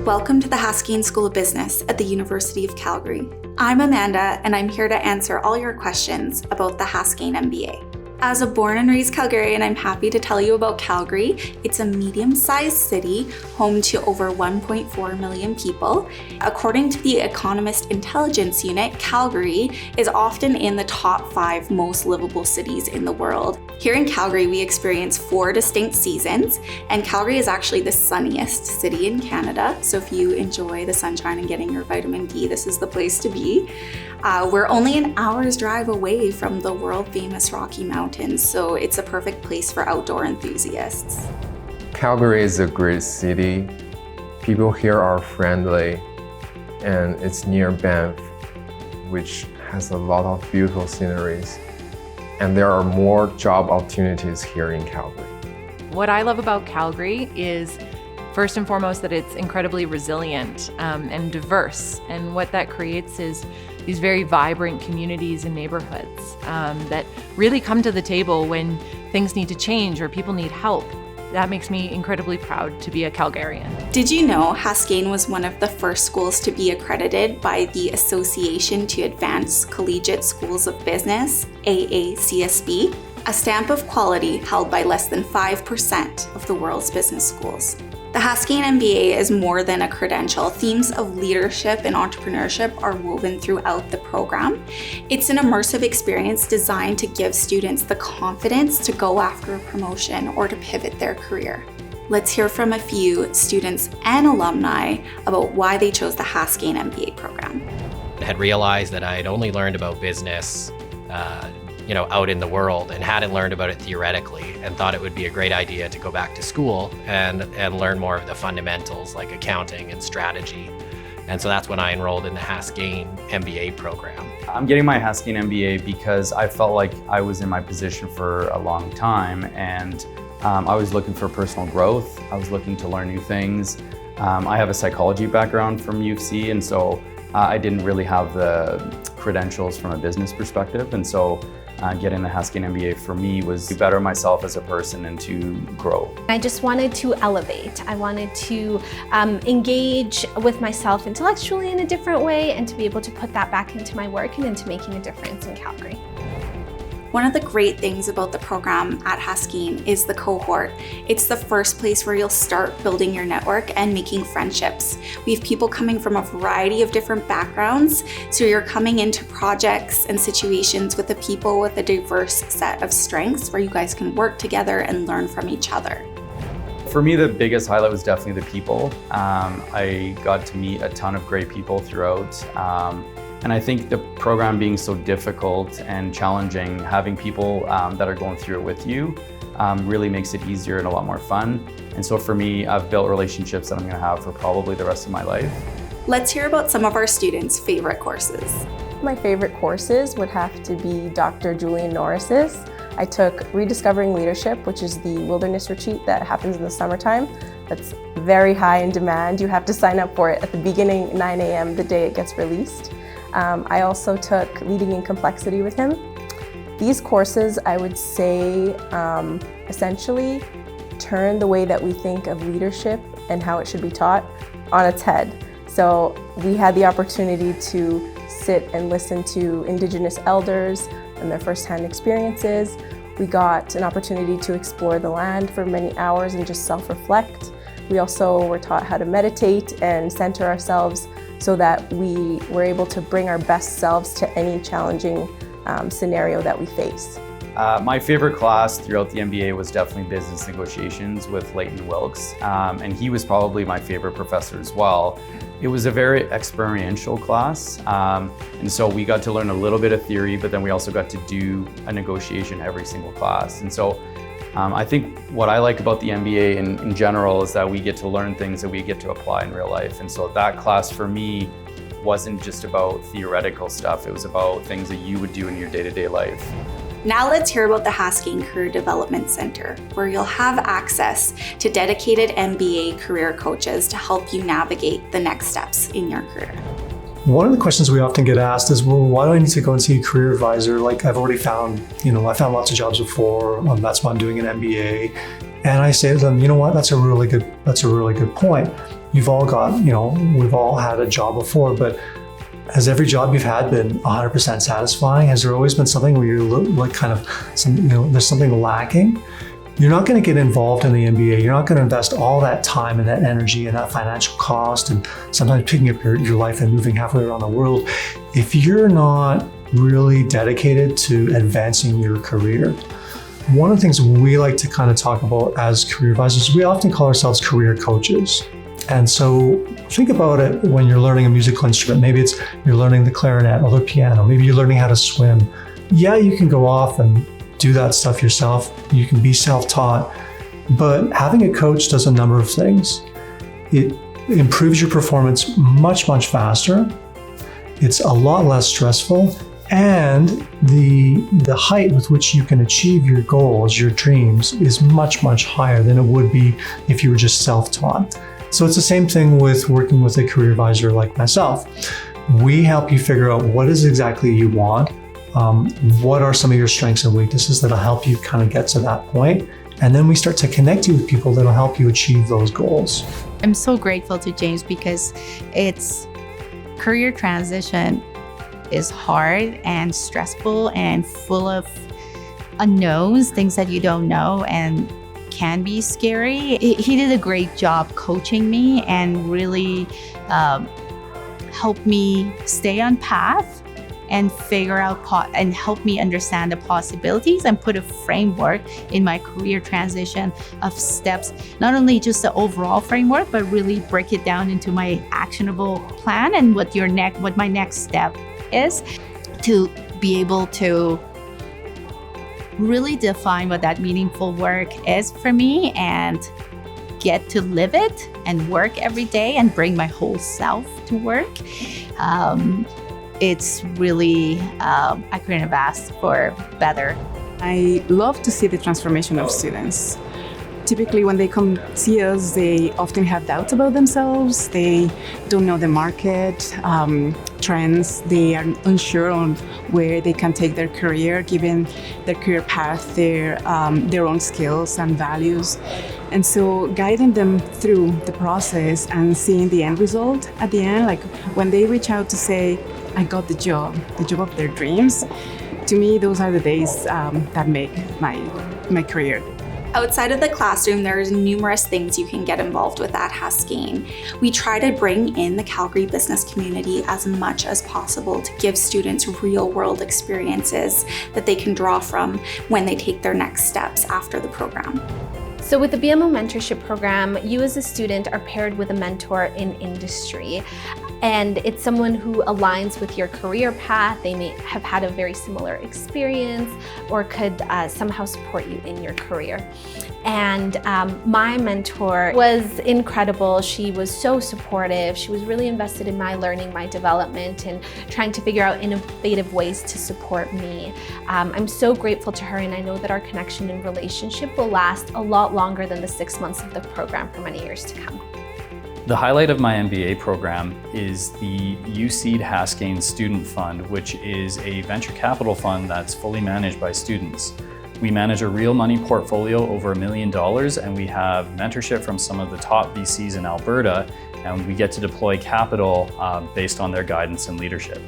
Welcome to the Haskayne School of Business at the University of Calgary. I'm Amanda, and I'm here to answer all your questions about the Haskayne MBA. As a born and raised Calgarian, I'm happy to tell you about Calgary. It's a medium-sized city, home to over 1.4 million people. According to the Economist Intelligence Unit, Calgary is often in the top 5 most livable cities in the world. Here in Calgary, we experience 4 distinct seasons, and Calgary is actually the sunniest city in Canada. So if you enjoy the sunshine and getting your vitamin D, this is the place to be. We're only an hour's drive away from the world-famous Rocky Mountains, so it's a perfect place for outdoor enthusiasts. Calgary is a great city. People here are friendly, and it's near Banff, which has a lot of beautiful sceneries. And there are more job opportunities here in Calgary. What I love about Calgary is, first and foremost, that it's incredibly resilient and diverse. And what that creates is these very vibrant communities and neighborhoods that really come to the table when things need to change or people need help. That makes me incredibly proud to be a Calgarian. Did you know Haskayne was one of the first schools to be accredited by the Association to Advance Collegiate Schools of Business, AACSB, a stamp of quality held by less than 5% of the world's business schools? The Haskayne MBA is more than a credential. Themes of leadership and entrepreneurship are woven throughout the program. It's an immersive experience designed to give students the confidence to go after a promotion or to pivot their career. Let's hear from a few students and alumni about why they chose the Haskayne MBA program. I had realized that I had only learned about business out in the world and hadn't learned about it theoretically, and thought it would be a great idea to go back to school and learn more of the fundamentals like accounting and strategy. And so that's when I enrolled in the Haskayne MBA program. I'm getting my Haskayne MBA because I felt like I was in my position for a long time, and I was looking for personal growth. I was looking to learn new things. I have a psychology background from U of C, and so I didn't really have the credentials from a business perspective. And so getting the Haskayne MBA for me was to better myself as a person and to grow. I just wanted to elevate. I wanted to engage with myself intellectually in a different way, and to be able to put that back into my work and into making a difference in Calgary. One of the great things about the program at Haskayne is the cohort. It's the first place where you'll start building your network and making friendships. We have people coming from a variety of different backgrounds, so you're coming into projects and situations with the people with a diverse set of strengths where you guys can work together and learn from each other. For me, the biggest highlight was definitely the people. I got to meet a ton of great people throughout. And I think the program being so difficult and challenging, having people that are going through it with you really makes it easier and a lot more fun. And so for me, I've built relationships that I'm going to have for probably the rest of my life. Let's hear about some of our students' favorite courses. My favorite courses would have to be Dr. Julian Norris's. I took Rediscovering Leadership, which is the wilderness retreat that happens in the summertime. That's very high in demand. You have to sign up for it at the beginning, 9 a.m. the day it gets released. I also took Leading in Complexity with him. These courses, I would say, essentially turn the way that we think of leadership and how it should be taught on its head. So we had the opportunity to sit and listen to Indigenous elders and their firsthand experiences. We got an opportunity to explore the land for many hours and just self-reflect. We also were taught how to meditate and center ourselves so that we were able to bring our best selves to any challenging scenario that we face. My favorite class throughout the MBA was definitely business negotiations with Leighton Wilkes, and he was probably my favorite professor as well. It was a very experiential class, and so we got to learn a little bit of theory, but then we also got to do a negotiation every single class. And so I think what I like about the MBA in general is that we get to learn things that we get to apply in real life. And so that class for me wasn't just about theoretical stuff, it was about things that you would do in your day-to-day life. Now let's hear about the Haskayne Career Development Center, where you'll have access to dedicated MBA career coaches to help you navigate the next steps in your career. One of the questions we often get asked is, well, why do I need to go and see a career advisor? Like I've already found, I found lots of jobs before. That's why I'm doing an MBA. And I say to them, you know what? That's a really good point. You've all got, we've all had a job before, but has every job you've had been 100% satisfying? Has there always been something where you're like kind of, there's something lacking? You're not going to get involved in the MBA. You're not going to invest all that time and that energy and that financial cost and sometimes picking up your life and moving halfway around the world if you're not really dedicated to advancing your career. One of the things we like to kind of talk about as career advisors, we often call ourselves career coaches. And so think about it when you're learning a musical instrument. Maybe it's you're learning the clarinet or the piano. Maybe you're learning how to swim. Yeah, you can go off and do that stuff yourself. You can be self-taught. But having a coach does a number of things. It improves your performance much, much faster. It's a lot less stressful. And the height with which you can achieve your goals, your dreams, is much, much higher than it would be if you were just self-taught. So it's the same thing with working with a career advisor like myself. We help you figure out what is exactly you want, what are some of your strengths and weaknesses that'll help you kind of get to that point. And then we start to connect you with people that'll help you achieve those goals. I'm so grateful to James because it's career transition is hard and stressful and full of unknowns, things that you don't know, and can be scary. He did a great job coaching me and really helped me stay on path and figure out and help me understand the possibilities and put a framework in my career transition of steps, not only just the overall framework, but really break it down into my actionable plan and what my next step is to be able to really define what that meaningful work is for me and get to live it and work every day and bring my whole self to work. It's really, I couldn't have asked for better. I love to see the transformation of students. Typically, when they come see us, they often have doubts about themselves. They don't know the market, trends. They are unsure on where they can take their career, given their career path, their own skills and values. And so guiding them through the process and seeing the end result at the end, like when they reach out to say, I got the job of their dreams, to me, those are the days that make my career. Outside of the classroom, there's numerous things you can get involved with at Haskayne. We try to bring in the Calgary business community as much as possible to give students real-world experiences that they can draw from when they take their next steps after the program. So with the BMO mentorship program, you as a student are paired with a mentor in industry. And it's someone who aligns with your career path. They may have had a very similar experience or could somehow support you in your career. And my mentor was incredible. She was so supportive. She was really invested in my learning, my development, and trying to figure out innovative ways to support me. I'm so grateful to her, and I know that our connection and relationship will last a lot longer than the 6 months of the program for many years to come. The highlight of my MBA program is the USeed Haskayne Student Fund, which is a venture capital fund that's fully managed by students. We manage a real money portfolio over $1 million, and we have mentorship from some of the top VCs in Alberta, and we get to deploy capital based on their guidance and leadership.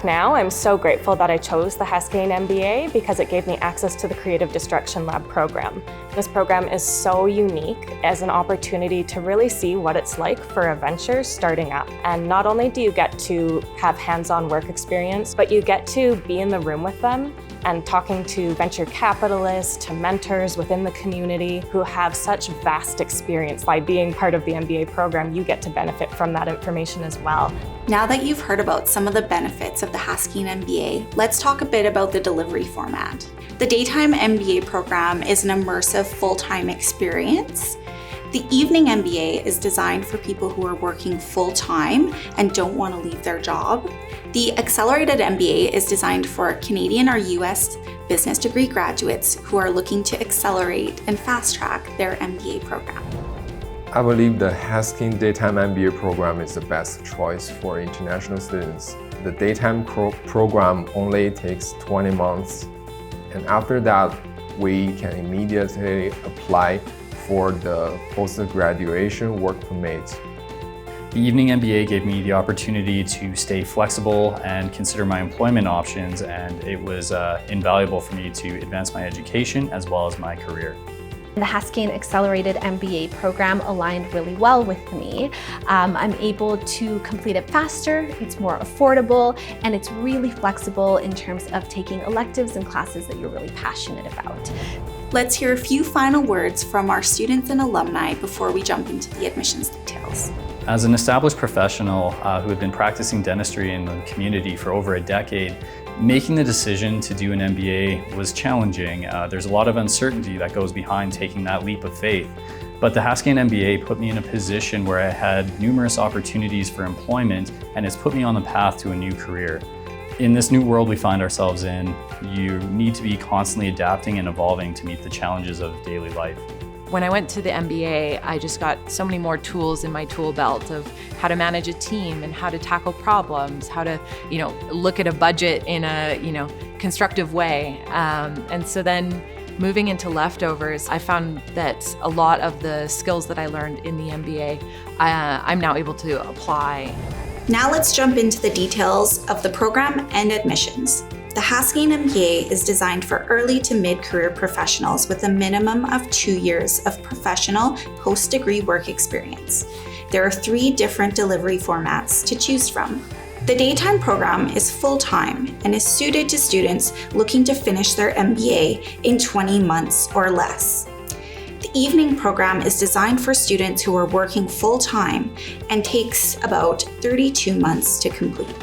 Now, I'm so grateful that I chose the Haskayne MBA because it gave me access to the Creative Destruction Lab program. This program is so unique as an opportunity to really see what it's like for a venture starting up. And not only do you get to have hands-on work experience, but you get to be in the room with them and talking to venture capitalists, to mentors within the community who have such vast experience. By being part of the MBA program, you get to benefit from that information as well. Now that you've heard about some of the benefits of the Haskayne MBA, let's talk a bit about the delivery format. The daytime MBA program is an immersive full-time experience. The evening MBA is designed for people who are working full-time and don't want to leave their job. The accelerated MBA is designed for Canadian or US business degree graduates who are looking to accelerate and fast-track their MBA program. I believe the Haskayne Daytime MBA program is the best choice for international students. The daytime program only takes 20 months, and after that, we can immediately apply for the post-graduation work permit. The evening MBA gave me the opportunity to stay flexible and consider my employment options, and it was invaluable for me to advance my education as well as my career. The Haskayne Accelerated MBA program aligned really well with me. I'm able to complete it faster, it's more affordable, and it's really flexible in terms of taking electives and classes that you're really passionate about. Let's hear a few final words from our students and alumni before we jump into the admissions details. As an established professional who had been practicing dentistry in the community for over a decade, making the decision to do an MBA was challenging. There's a lot of uncertainty that goes behind taking that leap of faith. But the Haskayne MBA put me in a position where I had numerous opportunities for employment, and it's put me on the path to a new career. In this new world we find ourselves in, you need to be constantly adapting and evolving to meet the challenges of daily life. When I went to the MBA, I just got so many more tools in my tool belt of how to manage a team and how to tackle problems, how to, look at a budget in a, constructive way. And so then moving into leftovers, I found that a lot of the skills that I learned in the MBA, I'm now able to apply. Now let's jump into the details of the program and admissions. The Haskayne MBA is designed for early to mid-career professionals with a minimum of 2 years of professional post-degree work experience. There are 3 different delivery formats to choose from. The daytime program is full-time and is suited to students looking to finish their MBA in 20 months or less. The evening program is designed for students who are working full-time and takes about 32 months to complete.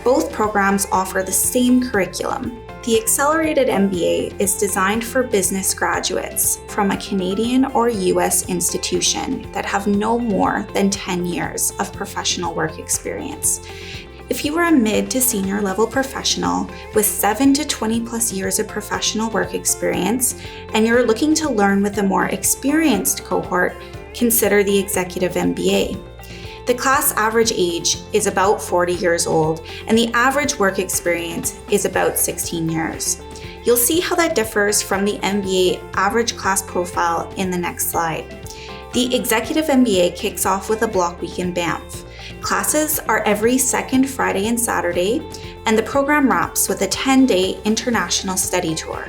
Both programs offer the same curriculum. The Accelerated MBA is designed for business graduates from a Canadian or US institution that have no more than 10 years of professional work experience. If you are a mid to senior level professional with 7 to 20 plus years of professional work experience and you're looking to learn with a more experienced cohort, consider the Executive MBA. The class average age is about 40 years old, and the average work experience is about 16 years. You'll see how that differs from the MBA average class profile in the next slide. The Executive MBA kicks off with a block week in Banff. Classes are every second Friday and Saturday, and the program wraps with a 10-day international study tour.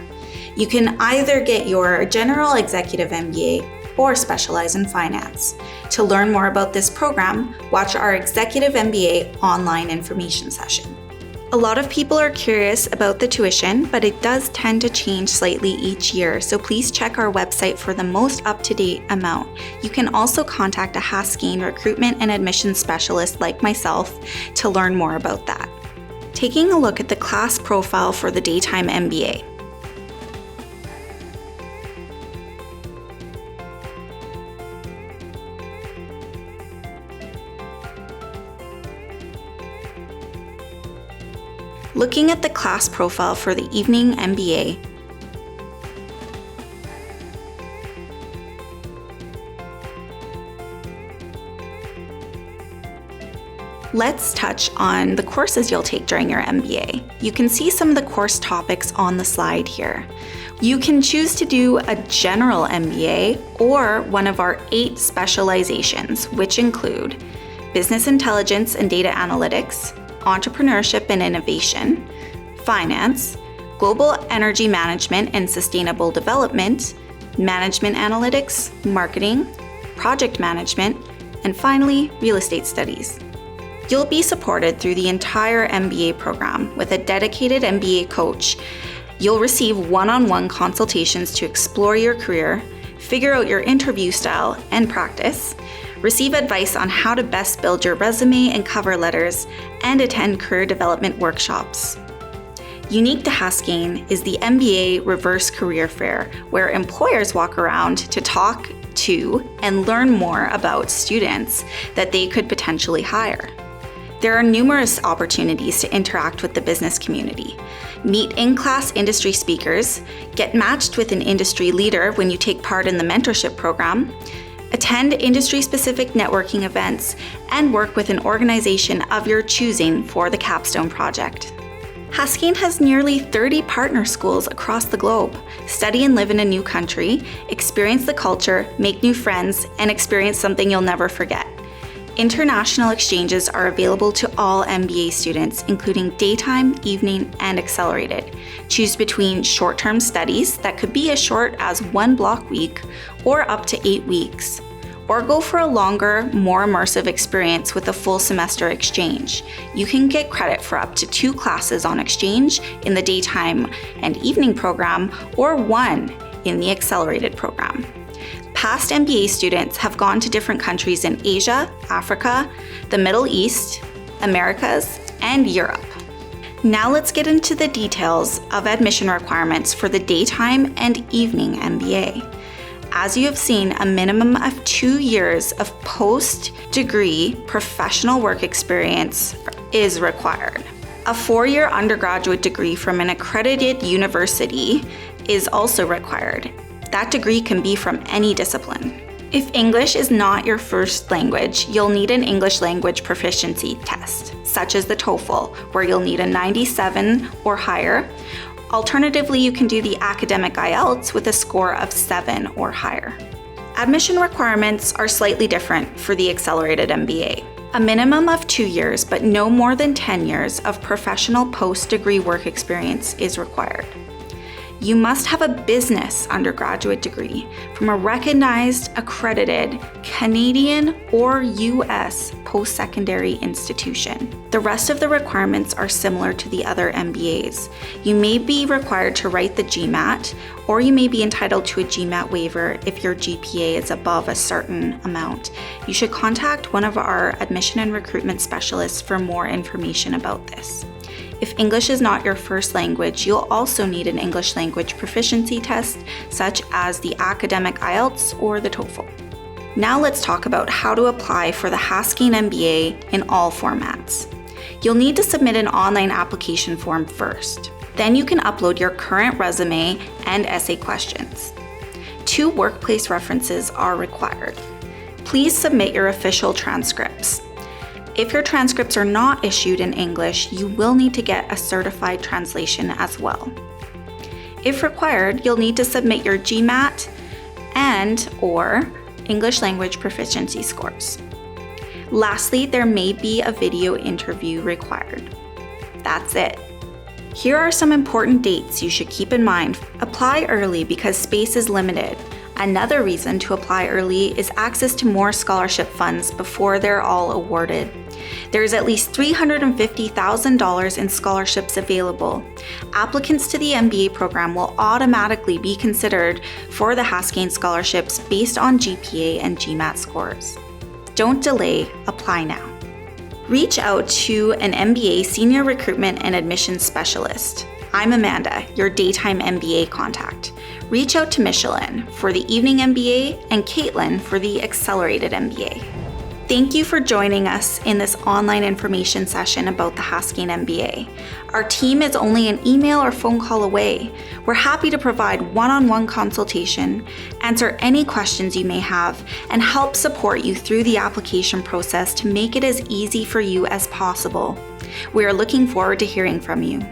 You can either get your General Executive MBA or specialize in finance. To learn more about this program, watch our Executive MBA online information session. A lot of people are curious about the tuition, but it does tend to change slightly each year, so please check our website for the most up-to-date amount. You can also contact a Haskayne recruitment and admissions specialist like myself to learn more about that. Taking a look at the class profile for the daytime MBA. Looking at the class profile for the evening MBA, let's touch on the courses you'll take during your MBA. You can see some of the course topics on the slide here. You can choose to do a general MBA or one of our 8 specializations, which include business intelligence and data analytics, entrepreneurship and innovation, finance, global energy management and sustainable development, management analytics, marketing, project management, and finally, real estate studies. You'll be supported through the entire MBA program with a dedicated MBA coach. You'll receive one-on-one consultations to explore your career, figure out your interview style and practice, receive advice on how to best build your resume and cover letters, and attend career development workshops. Unique to Haskayne is the MBA Reverse Career Fair, where employers walk around to talk to and learn more about students that they could potentially hire. There are numerous opportunities to interact with the business community. Meet in-class industry speakers, get matched with an industry leader when you take part in the mentorship program, attend industry-specific networking events, and work with an organization of your choosing for the capstone project. Haskayne has nearly 30 partner schools across the globe. Study and live in a new country, experience the culture, make new friends, and experience something you'll never forget. International exchanges are available to all MBA students, including daytime, evening, and accelerated. Choose between short-term studies that could be as short as 1 block week or up to 8 weeks. Or go for a longer, more immersive experience with a full semester exchange. You can get credit for up to 2 classes on exchange in the daytime and evening program, or 1 in the accelerated program. Past MBA students have gone to different countries in Asia, Africa, the Middle East, Americas, and Europe. Now let's get into the details of admission requirements for the daytime and evening MBA. As you have seen, a minimum of 2 years of post-degree professional work experience is required. A 4-year undergraduate degree from an accredited university is also required. That degree can be from any discipline. If English is not your first language, you'll need an English language proficiency test, such as the TOEFL, where you'll need a 97 or higher. Alternatively, you can do the academic IELTS with a score of 7 or higher. Admission requirements are slightly different for the accelerated MBA. A minimum of 2 years, but no more than 10 years of professional post-degree work experience is required. You must have a business undergraduate degree from a recognized, accredited Canadian or US post-secondary institution. The rest of the requirements are similar to the other MBAs. You may be required to write the GMAT, or you may be entitled to a GMAT waiver if your GPA is above a certain amount. You should contact one of our admission and recruitment specialists for more information about this. If English is not your first language, you'll also need an English language proficiency test, such as the academic IELTS or the TOEFL. Now let's talk about how to apply for the Haskayne MBA in all formats. You'll need to submit an online application form first. Then you can upload your current resume and essay questions. 2 workplace references are required. Please submit your official transcripts. If your transcripts are not issued in English, you will need to get a certified translation as well. If required, you'll need to submit your GMAT and/or English language proficiency scores. Lastly, there may be a video interview required. That's it. Here are some important dates you should keep in mind. Apply early because space is limited. Another reason to apply early is access to more scholarship funds before they're all awarded. There's at least $350,000 in scholarships available. Applicants to the MBA program will automatically be considered for the Haskayne scholarships based on GPA and GMAT scores. Don't delay, apply now. Reach out to an MBA senior recruitment and admissions specialist. I'm Amanda, your daytime MBA contact. Reach out to Michelin for the evening MBA and Caitlin for the accelerated MBA. Thank you for joining us in this online information session about the Haskayne MBA. Our team is only an email or phone call away. We're happy to provide one-on-one consultation, answer any questions you may have, and help support you through the application process to make it as easy for you as possible. We are looking forward to hearing from you.